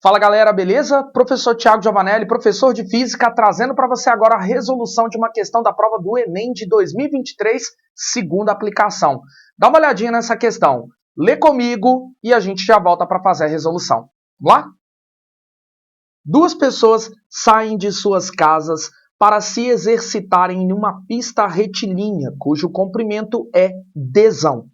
Fala galera, beleza? Professor Thiago Giovanelli, professor de Física, trazendo para você agora a resolução de uma questão da prova do Enem de 2023, segunda aplicação. Dá uma olhadinha nessa questão, lê comigo e a gente já volta para fazer a resolução. Vamos lá? Duas pessoas saem de suas casas para se exercitarem em uma pista retilínea, cujo comprimento é dzão.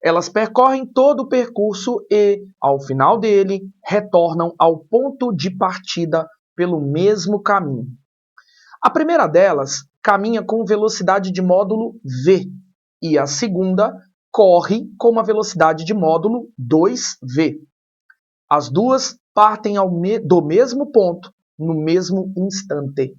Elas percorrem todo o percurso e, ao final dele, retornam ao ponto de partida pelo mesmo caminho. A primeira delas caminha com velocidade de módulo v e a segunda corre com uma velocidade de módulo 2v. As duas partem do mesmo ponto no mesmo instante.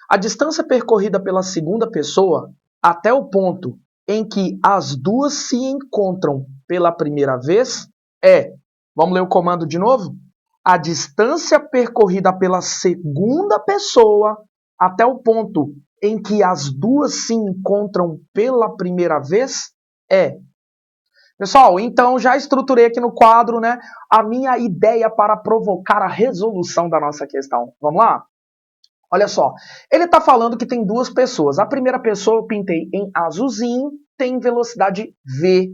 A distância percorrida pela segunda pessoa até o ponto em que as duas se encontram pela primeira vez é, vamos ler o comando de novo? A distância percorrida pela segunda pessoa até o ponto em que as duas se encontram pela primeira vez é. Pessoal, então já estruturei aqui no quadro, né, a minha ideia para provocar a resolução da nossa questão. Vamos lá? Olha só, ele está falando que tem duas pessoas. A primeira pessoa eu pintei em azulzinho, tem velocidade v.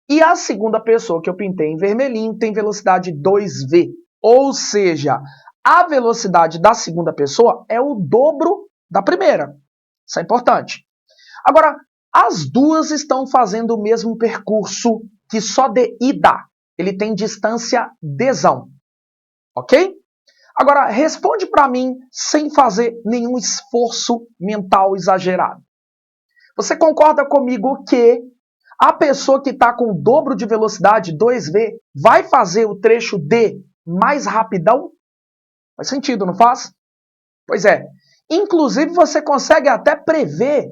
E a segunda pessoa que eu pintei em vermelhinho tem velocidade 2v. Ou seja, a velocidade da segunda pessoa é o dobro da primeira. Isso é importante. Agora, as duas estão fazendo o mesmo percurso que só de ida. Ele tem distância dzão. Ok? Agora, responde para mim sem fazer nenhum esforço mental exagerado. Você concorda comigo que a pessoa que está com o dobro de velocidade, 2v, vai fazer o trecho D mais rapidão? Faz sentido, não faz? Pois é. Inclusive, você consegue até prever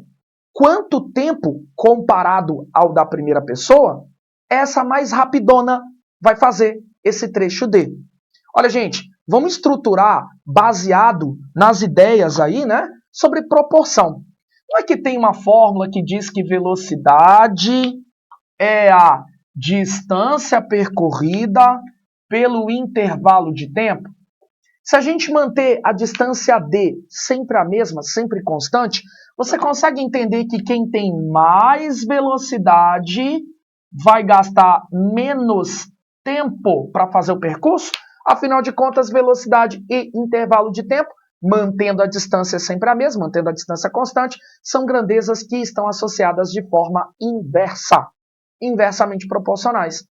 quanto tempo, comparado ao da primeira pessoa, essa mais rapidona vai fazer esse trecho D. Olha, gente, vamos estruturar baseado nas ideias aí, né, sobre proporção. Não é que tem uma fórmula que diz que velocidade é a distância percorrida pelo intervalo de tempo? Se a gente manter a distância D sempre a mesma, sempre constante, você consegue entender que quem tem mais velocidade vai gastar menos tempo para fazer o percurso? Afinal de contas, velocidade e intervalo de tempo, mantendo a distância sempre a mesma, mantendo a distância constante, são grandezas que estão associadas de forma inversa, inversamente proporcionais.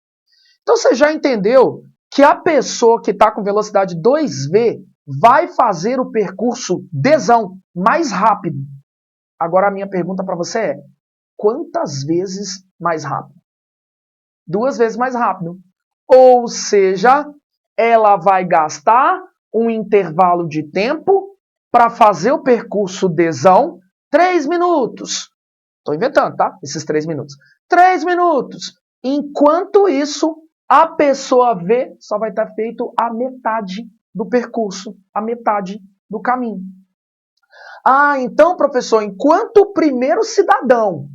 Então você já entendeu que a pessoa que está com velocidade 2v vai fazer o percurso dzão mais rápido. Agora a minha pergunta para você é, quantas vezes mais rápido? 2 vezes mais rápido. Ou seja, ela vai gastar um intervalo de tempo para fazer o percurso dzão 3 minutos. Estou inventando, tá? Esses 3 minutos. 3 minutos. Enquanto isso, a pessoa V só vai estar feito a metade do percurso, a metade do caminho. Ah, então, professor, enquanto o primeiro cidadão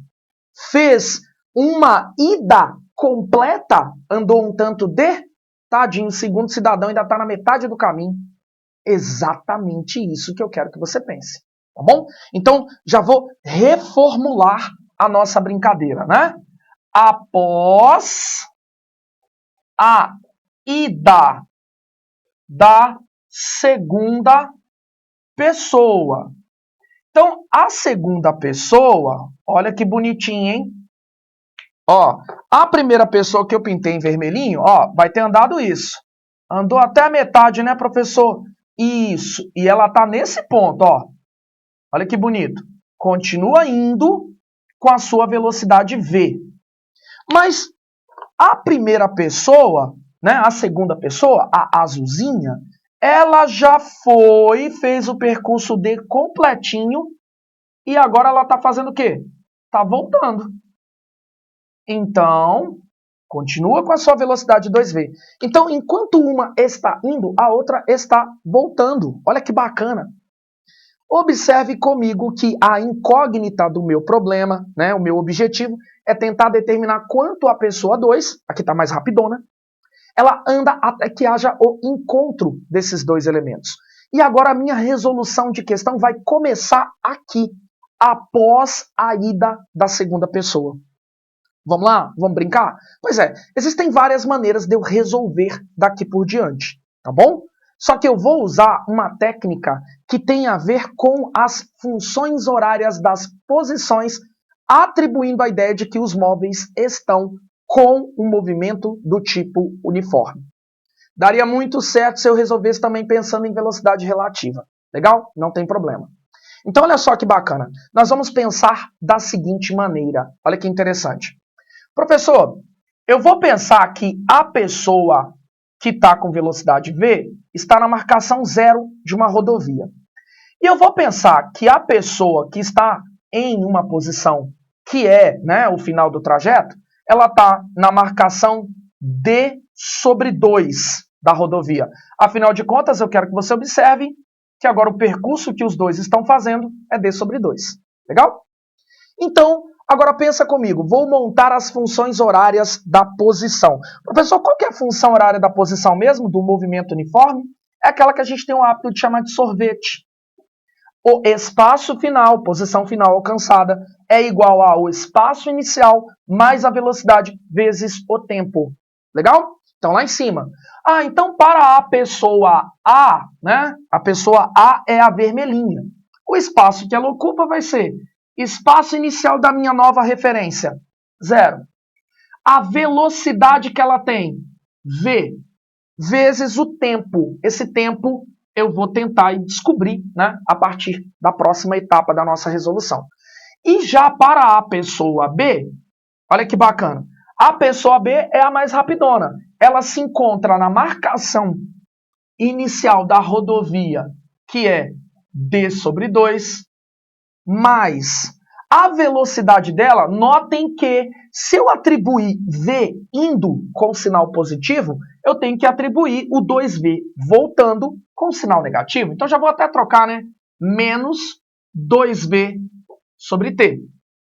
fez uma ida completa, andou um tanto de, tadinho, o segundo cidadão ainda está na metade do caminho. Exatamente isso que eu quero que você pense, tá bom? Então, já vou reformular a nossa brincadeira, né? Após a ida da segunda pessoa. Então, a segunda pessoa, olha que bonitinho, hein? Ó, a primeira pessoa que eu pintei em vermelhinho, ó, vai ter andado isso. Andou até a metade, né, professor? Isso. E ela tá nesse ponto, ó. Olha que bonito. Continua indo com a sua velocidade v. Mas a primeira pessoa, né, a segunda pessoa, a azulzinha, ela já fez o percurso D completinho e agora ela tá fazendo o quê? Tá voltando. Então, continua com a sua velocidade 2v. Então, enquanto uma está indo, a outra está voltando. Olha que bacana. Observe comigo que a incógnita do meu problema, né, o meu objetivo, é tentar determinar quanto a pessoa 2, a que está mais rapidona, ela anda até que haja o encontro desses dois elementos. E agora a minha resolução de questão vai começar aqui, após a ida da segunda pessoa. Vamos lá? Vamos brincar? Pois é, existem várias maneiras de eu resolver daqui por diante, tá bom? Só que eu vou usar uma técnica que tem a ver com as funções horárias das posições, atribuindo a ideia de que os móveis estão com um movimento do tipo uniforme. Daria muito certo se eu resolvesse também pensando em velocidade relativa. Legal? Não tem problema. Então, olha só que bacana. Nós vamos pensar da seguinte maneira. Olha que interessante. Professor, eu vou pensar que a pessoa que está com velocidade V está na marcação 0 de uma rodovia. E eu vou pensar que a pessoa que está em uma posição que é, né, o final do trajeto, ela está na marcação D/2 da rodovia. Afinal de contas, eu quero que você observe que agora o percurso que os dois estão fazendo é D/2. Legal? Então, agora pensa comigo, vou montar as funções horárias da posição. Professor, qual que é a função horária da posição mesmo, do movimento uniforme? É aquela que a gente tem o hábito de chamar de sorvete. O espaço final, posição final alcançada, é igual ao espaço inicial mais a velocidade vezes o tempo. Legal? Então, lá em cima. Ah, então para a pessoa A, né? A pessoa A é a vermelhinha. O espaço que ela ocupa vai ser espaço inicial da minha nova referência, 0. A velocidade que ela tem, V, vezes o tempo. Esse tempo eu vou tentar descobrir, né, a partir da próxima etapa da nossa resolução. E já para a pessoa B, olha que bacana. A pessoa B é a mais rapidona. Ela se encontra na marcação inicial da rodovia, que é D/2, mais a velocidade dela. Notem que se eu atribuir V indo com sinal positivo, eu tenho que atribuir o 2V voltando com sinal negativo. Então já vou até trocar, né? Menos 2V sobre T.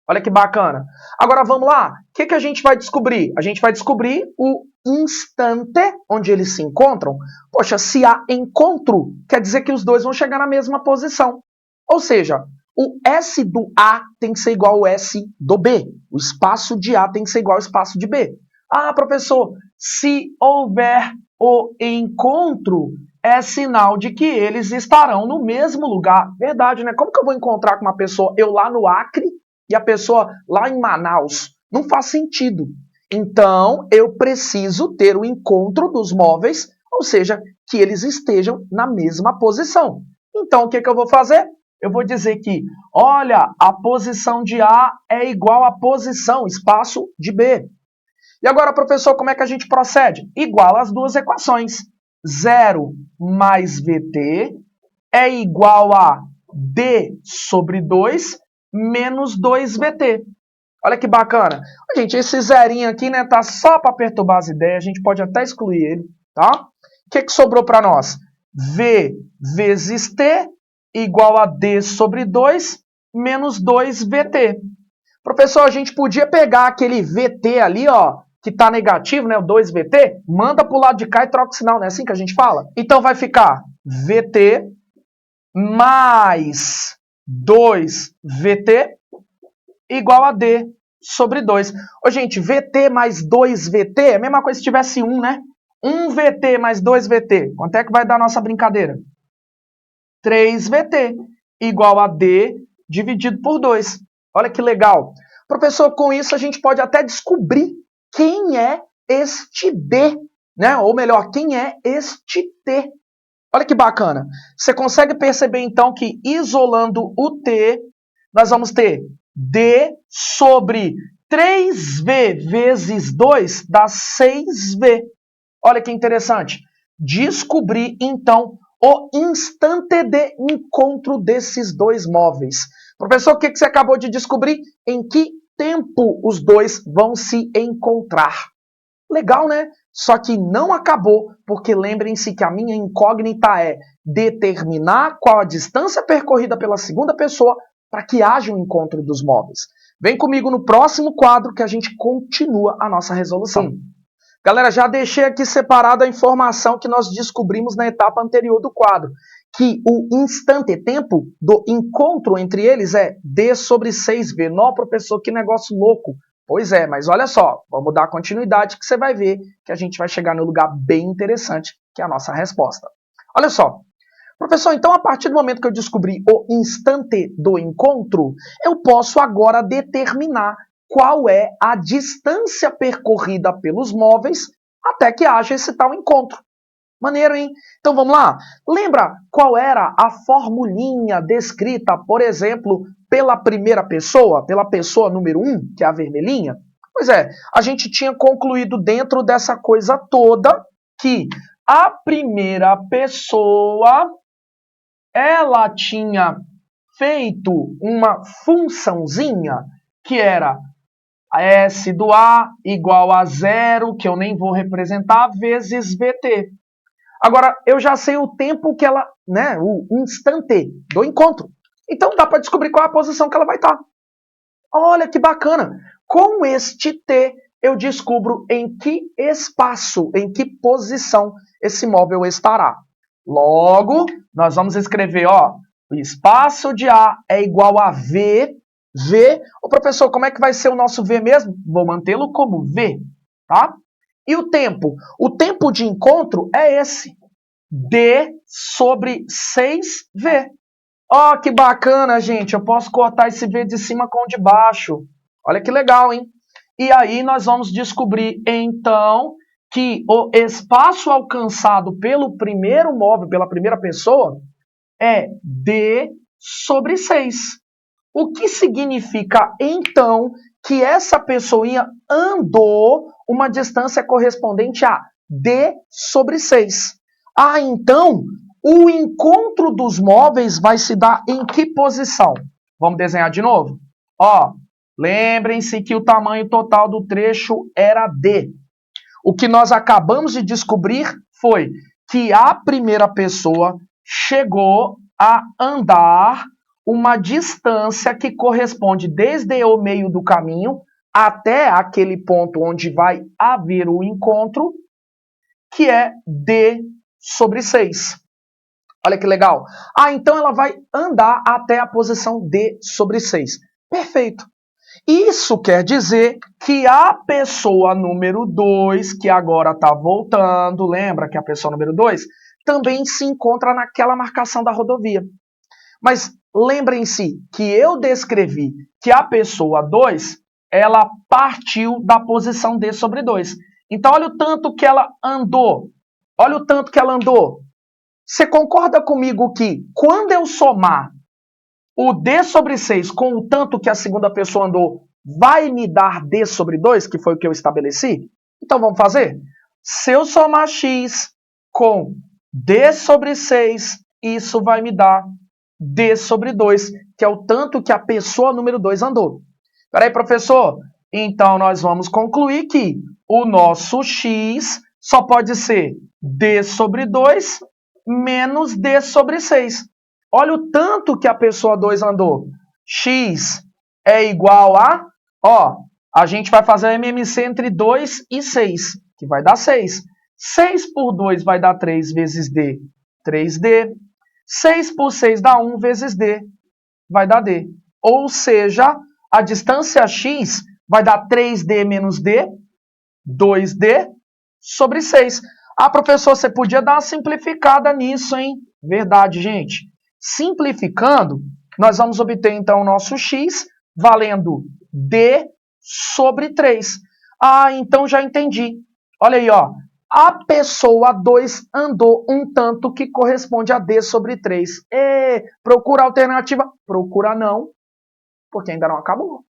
Olha que bacana. Agora vamos lá. O que a gente vai descobrir? A gente vai descobrir o instante onde eles se encontram. Poxa, se há encontro, quer dizer que os dois vão chegar na mesma posição. Ou seja, o S do A tem que ser igual ao S do B. O espaço de A tem que ser igual ao espaço de B. Ah, professor, se houver o encontro, é sinal de que eles estarão no mesmo lugar. Verdade, né? Como que eu vou encontrar com uma pessoa, eu lá no Acre, e a pessoa lá em Manaus? Não faz sentido. Então, eu preciso ter o encontro dos móveis, ou seja, que eles estejam na mesma posição. Então, o que eu vou fazer? Eu vou dizer que, olha, a posição de A é igual à posição, espaço de B. E agora, professor, como é que a gente procede? Igual as duas equações. 0 mais VT é igual a D/2 menos 2VT. Olha que bacana. Gente, esse zerinho aqui, né, tá só para perturbar as ideias. A gente pode até excluir ele, tá? O que sobrou para nós? V vezes T igual a D/2 menos 2VT. Professor, a gente podia pegar aquele VT ali, ó, que está negativo, né, o 2VT, manda para o lado de cá e troca o sinal, não é assim que a gente fala? Então vai ficar VT mais 2VT igual a D/2. Ô, gente, VT mais 2VT é a mesma coisa se tivesse 1, né? 1VT mais 2VT. Quanto é que vai dar a nossa brincadeira? 3VT igual a D dividido por 2. Olha que legal. Professor, com isso a gente pode até descobrir quem é este D, né? Ou melhor, quem é este T. Olha que bacana. Você consegue perceber então que isolando o T, nós vamos ter D sobre 3V vezes 2 dá 6V. Olha que interessante. Descobri então o instante de encontro desses dois móveis. Professor, o que você acabou de descobrir? Em que tempo os dois vão se encontrar? Legal, né? Só que não acabou, porque lembrem-se que a minha incógnita é determinar qual a distância percorrida pela segunda pessoa para que haja um encontro dos móveis. Vem comigo no próximo quadro que a gente continua a nossa resolução. Galera, já deixei aqui separada a informação que nós descobrimos na etapa anterior do quadro, que o instante tempo do encontro entre eles é D sobre 6V. Não, professor, que negócio louco. Pois é, mas olha só, vamos dar continuidade que você vai ver que a gente vai chegar no lugar bem interessante, que é a nossa resposta. Olha só, professor, então a partir do momento que eu descobri o instante do encontro, eu posso agora determinar qual é a distância percorrida pelos móveis até que haja esse tal encontro. Maneiro, hein? Então vamos lá. Lembra qual era a formulinha descrita, por exemplo, pela primeira pessoa, pela pessoa número 1, que é a vermelhinha? Pois é, a gente tinha concluído dentro dessa coisa toda que a primeira pessoa, ela tinha feito uma funçãozinha que era S do A igual a 0, que eu nem vou representar, vezes VT. Agora, eu já sei o tempo que ela, né, o instante do encontro. Então dá para descobrir qual é a posição que ela vai estar. Olha que bacana. Com este T, eu descubro em que espaço, em que posição esse móvel estará. Logo, nós vamos escrever, ó, o espaço de A é igual a V. V, ô professor, como é que vai ser o nosso V mesmo? Vou mantê-lo como V, tá? E o tempo? O tempo de encontro é esse, D sobre 6V. Ó, que bacana, gente, eu posso cortar esse V de cima com o de baixo. Olha que legal, hein? E aí nós vamos descobrir, então, que o espaço alcançado pelo primeiro móvel, pela primeira pessoa, é D sobre 6. O que significa, então, que essa pessoinha andou uma distância correspondente a D sobre 6. Ah, então, o encontro dos móveis vai se dar em que posição? Vamos desenhar de novo? Ó, lembrem-se que o tamanho total do trecho era D. O que nós acabamos de descobrir foi que a primeira pessoa chegou a andar uma distância que corresponde desde o meio do caminho até aquele ponto onde vai haver o encontro, que é D sobre 6. Olha que legal. Ah, então ela vai andar até a posição D sobre 6. Perfeito. Isso quer dizer que a pessoa número 2, que agora está voltando, lembra que a pessoa número 2 também se encontra naquela marcação da rodovia. Mas lembrem-se que eu descrevi que a pessoa 2, ela partiu da posição D sobre 2. Então, olha o tanto que ela andou. Olha o tanto que ela andou. Você concorda comigo que quando eu somar o D sobre 6 com o tanto que a segunda pessoa andou, vai me dar D sobre 2, que foi o que eu estabeleci? Então, vamos fazer? Se eu somar X com D sobre 6, isso vai me dar D sobre 2, que é o tanto que a pessoa número 2 andou. Peraí, professor. Então, nós vamos concluir que o nosso X só pode ser D sobre 2 menos D sobre 6. Olha o tanto que a pessoa 2 andou. X é igual a... Ó, a gente vai fazer a MMC entre 2 e 6, que vai dar 6. 6 por 2 vai dar 3 vezes D, 3D. 6 por 6 dá 1 vezes D, vai dar D. Ou seja, a distância X vai dar 3D menos D, 2D, sobre 6. Ah, professor, você podia dar uma simplificada nisso, hein? Verdade, gente. Simplificando, nós vamos obter, então, o nosso X valendo D sobre 3. Ah, então já entendi. Olha aí, ó. A pessoa 2 andou um tanto que corresponde a D sobre 3. Procura a alternativa? Procura não, porque ainda não acabou.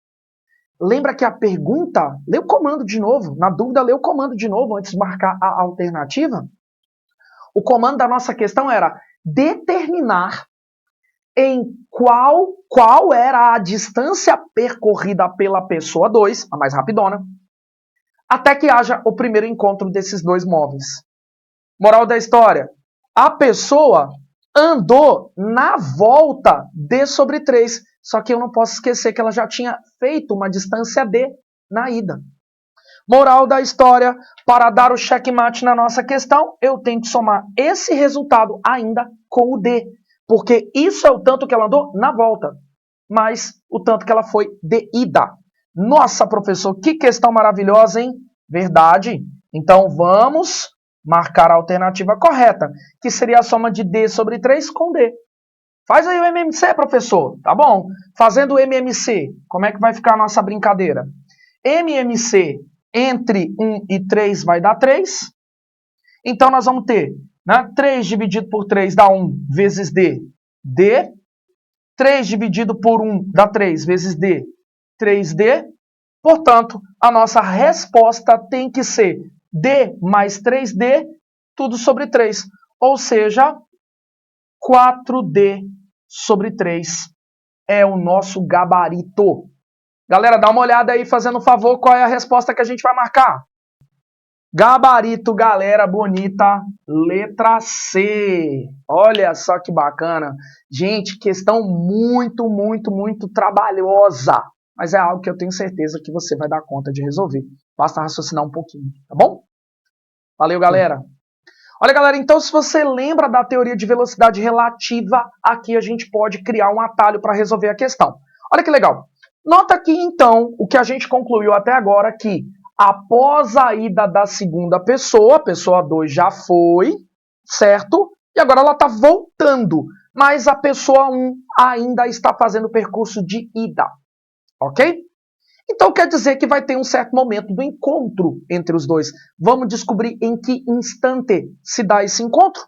Lembra que a pergunta, lê o comando de novo. Na dúvida, lê o comando de novo antes de marcar a alternativa. O comando da nossa questão era determinar em qual era a distância percorrida pela pessoa 2, a mais rapidona, até que haja o primeiro encontro desses dois móveis. Moral da história, a pessoa andou na volta D sobre 3, só que eu não posso esquecer que ela já tinha feito uma distância D na ida. Moral da história, para dar o checkmate na nossa questão, eu tenho que somar esse resultado ainda com o D, porque isso é o tanto que ela andou na volta, mais o tanto que ela foi de ida. Nossa, professor, que questão maravilhosa, hein? Verdade. Então, vamos marcar a alternativa correta, que seria a soma de D sobre 3 com D. Faz aí o MMC, professor. Tá bom. Fazendo o MMC, como é que vai ficar a nossa brincadeira? MMC entre 1 e 3 vai dar 3. Então, nós vamos ter, né, 3 dividido por 3 dá 1 vezes D, D. 3 dividido por 1 dá 3 vezes D, 3D. Portanto, a nossa resposta tem que ser D mais 3D, tudo sobre 3. Ou seja, 4D sobre 3 é o nosso gabarito. Galera, dá uma olhada aí, fazendo um favor, qual é a resposta que a gente vai marcar? Gabarito, galera bonita, letra C. Olha só que bacana. Gente, questão muito, muito, muito trabalhosa. Mas é algo que eu tenho certeza que você vai dar conta de resolver. Basta raciocinar um pouquinho, tá bom? Valeu, galera. Olha, galera, então se você lembra da teoria de velocidade relativa, aqui a gente pode criar um atalho para resolver a questão. Olha que legal. Nota aqui, então, o que a gente concluiu até agora, que após a ida da segunda pessoa, a pessoa 2 já foi, certo? E agora ela está voltando, mas a pessoa 1 ainda está fazendo o percurso de ida, ok? Então quer dizer que vai ter um certo momento do encontro entre os dois. Vamos descobrir em que instante se dá esse encontro?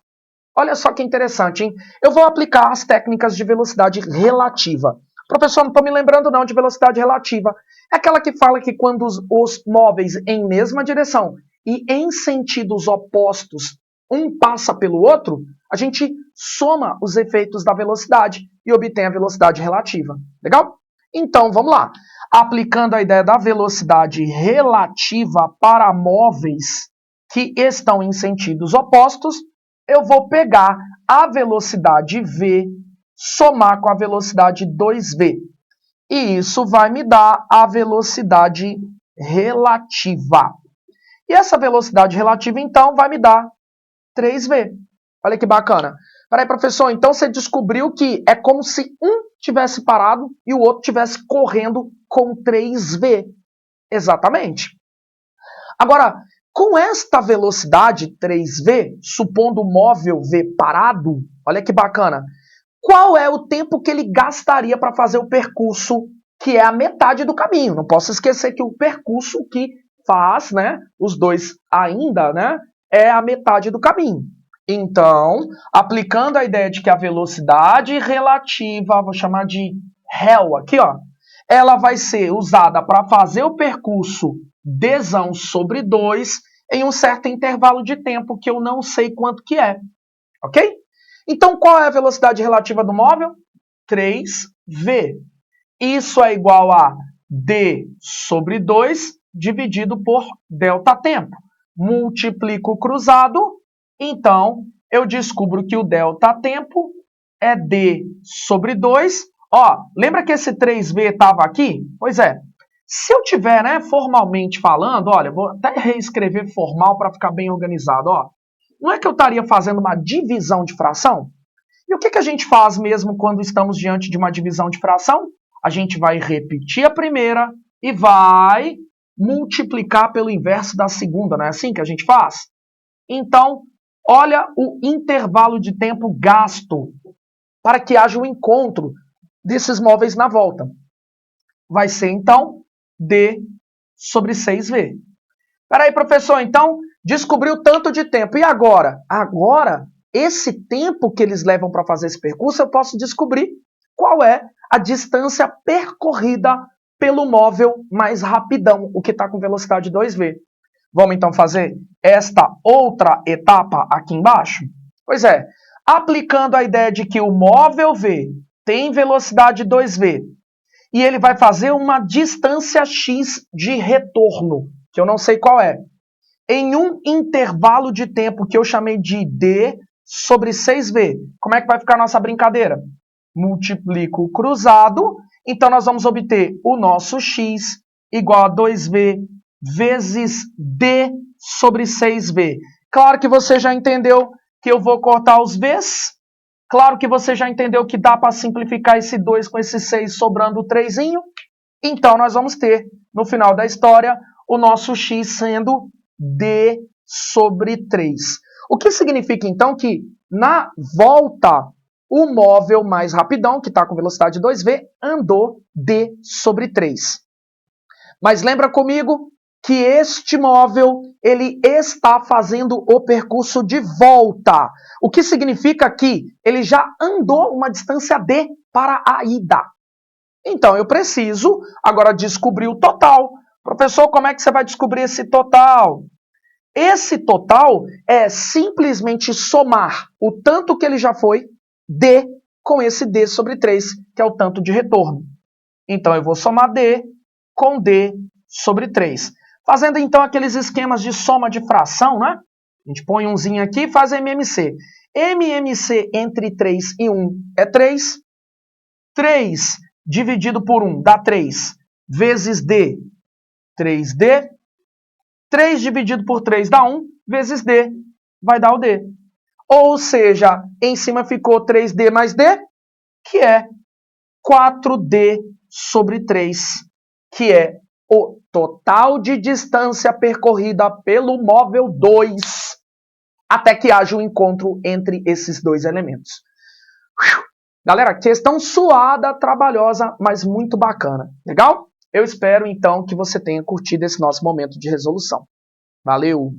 Olha só que interessante, hein? Eu vou aplicar as técnicas de velocidade relativa. Professor, não estou me lembrando não de velocidade relativa. É aquela que fala que quando os móveis em mesma direção e em sentidos opostos, um passa pelo outro, a gente soma os efeitos da velocidade e obtém a velocidade relativa. Legal? Então, vamos lá. Aplicando a ideia da velocidade relativa para móveis que estão em sentidos opostos, eu vou pegar a velocidade v, somar com a velocidade 2v. E isso vai me dar a velocidade relativa. E essa velocidade relativa, então, vai me dar 3v. Olha que bacana. Peraí, professor, então você descobriu que é como se um tivesse parado e o outro tivesse correndo com 3v. Exatamente. Agora, com esta velocidade 3v, supondo o móvel v parado, olha que bacana, qual é o tempo que ele gastaria para fazer o percurso, que é a metade do caminho? Não posso esquecer que o percurso que faz, né, os dois ainda, né, é a metade do caminho. Então, aplicando a ideia de que a velocidade relativa, vou chamar de rel aqui, ó, ela vai ser usada para fazer o percurso dzão sobre 2 em um certo intervalo de tempo que eu não sei quanto que é, ok? Então, qual é a velocidade relativa do móvel? 3v. Isso é igual a d sobre 2 dividido por delta tempo. Multiplico o cruzado, então eu descubro que o delta tempo é d sobre 2. Ó, lembra que esse 3v estava aqui? Pois é. Se eu tiver, né, formalmente falando, olha, vou até reescrever formal para ficar bem organizado, ó. Não é que eu estaria fazendo uma divisão de fração? E o que a gente faz mesmo quando estamos diante de uma divisão de fração? A gente vai repetir a primeira e vai multiplicar pelo inverso da segunda, não é assim que a gente faz? Então, olha o intervalo de tempo gasto para que haja o encontro desses móveis na volta. Vai ser, então, d sobre 6v. Peraí, professor, então, descobriu tanto de tempo. E agora? Agora, esse tempo que eles levam para fazer esse percurso, eu posso descobrir qual é a distância percorrida pelo móvel mais rapidão, o que está com velocidade 2v. Vamos, então, fazer esta outra etapa aqui embaixo? Pois é, aplicando a ideia de que o móvel v tem velocidade 2v e ele vai fazer uma distância x de retorno, que eu não sei qual é, em um intervalo de tempo que eu chamei de d sobre 6v. Como é que vai ficar a nossa brincadeira? Multiplico o cruzado, então nós vamos obter o nosso x igual a 2v vezes D sobre 6V. Claro que você já entendeu que eu vou cortar os V's. Claro que você já entendeu que dá para simplificar esse 2 com esse 6 sobrando o 3. Então, nós vamos ter, no final da história, o nosso x sendo D sobre 3. O que significa, então, que na volta, o móvel mais rapidão, que está com velocidade 2v, andou D sobre 3. Mas lembra comigo que este móvel ele está fazendo o percurso de volta. O que significa que ele já andou uma distância D para a ida. Então, eu preciso agora descobrir o total. Professor, como é que você vai descobrir esse total? Esse total é simplesmente somar o tanto que ele já foi, D, com esse D sobre 3, que é o tanto de retorno. Então, eu vou somar D com D sobre 3. Fazendo, então, aqueles esquemas de soma de fração, né? A gente põe umzinho aqui e faz MMC. MMC entre 3 e 1 é 3. 3 dividido por 1 dá 3, vezes D, 3D. 3 dividido por 3 dá 1, vezes D, vai dar o D. Ou seja, em cima ficou 3D mais D, que é 4D sobre 3, que é o total de distância percorrida pelo móvel 2, até que haja um encontro entre esses dois elementos. Galera, questão suada, trabalhosa, mas muito bacana. Legal? Eu espero, então, que você tenha curtido esse nosso momento de resolução. Valeu!